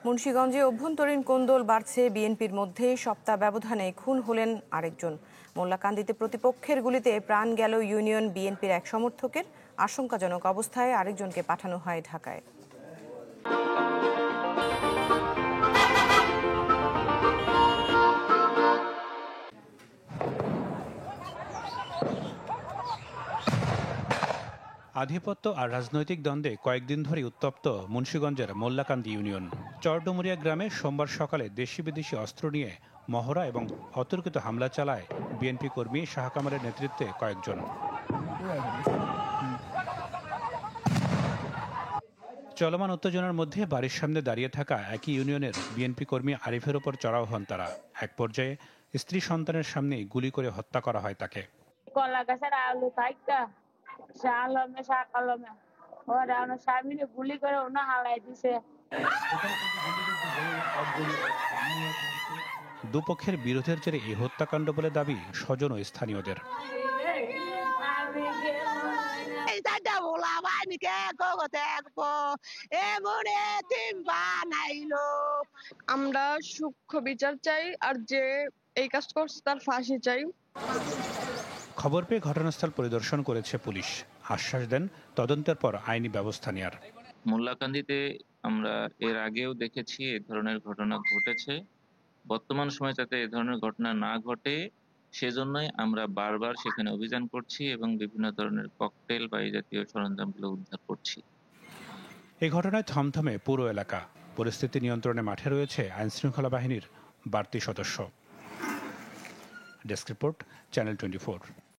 মুন্সিগঞ্জে অভ্যন্তরীণ কোন্দল বাড়ছে। বিএনপির মধ্যে সপ্তাহ ব্যবধানে খুন হলেন আরেকজন। মোল্লাকান্দিতে প্রতিপক্ষের গুলিতে প্রাণ গেল ইউনিয়ন বিএনপির এক সমর্থকের। আশঙ্কাজনক অবস্থায় আরেকজনকে পাঠানো হয় ঢাকায়। আধিপত্য আর রাজনৈতিক দ্বন্দ্বে কয়েকদিন ধরে উত্তপ্ত মুন্সিগঞ্জের মোল্লাকান্দি ইউনিয়ন। চরডুমুরিয়া গ্রামে সোমবার সকালে দেশি বিদেশি অস্ত্র নিয়ে মহড়া এবং অতর্কিত হামলা চালায় বিএনপি কর্মী শাহ কামালের নেতৃত্বে কয়েকজন। চলমান উত্তেজনার মধ্যে বাড়ির সামনে দাঁড়িয়ে থাকা একই ইউনিয়নের বিএনপি কর্মী আরিফের ওপর চড়াও হন তারা। এক পর্যায়ে স্ত্রী সন্তানের সামনে গুলি করে হত্যা করা হয় তাকে। গুলি করে হালাই দিছে। দুপক্ষের বিরোধের জেরে এই হত্যাকাণ্ড বলে দাবি স্বজন ও স্থানীয়দের। আমরা সূক্ষ্ম বিচার চাই, আর যে এই কাজ করছে তার ফাঁসি চাই। খবর পেয়ে ঘটনাস্থল পরিদর্শন করেছে পুলিশ। আশ্বাস দেন তদন্তের পর আইনি ব্যবস্থা নেয়ার। মোল্লাকান্দিতে আমরা এর আগেও দেখেছি এ ধরনের ঘটনা ঘটেছে। বর্তমান সময়ে যাতে এ ধরনের ঘটনা না ঘটে সেজন্যই আমরা বারবার সেখানে অভিযান করছি এবং বিভিন্ন ধরনের ককটেল বা এই জাতীয় সরঞ্জামগুলো উদ্ধার করছি। এই ঘটনায় থমথমে পুরো এলাকা। পরিস্থিতি নিয়ন্ত্রণে মাঠে রয়েছে আইনশৃঙ্খলা বাহিনীর বাড়তি সদস্য। Desk report, channel 24।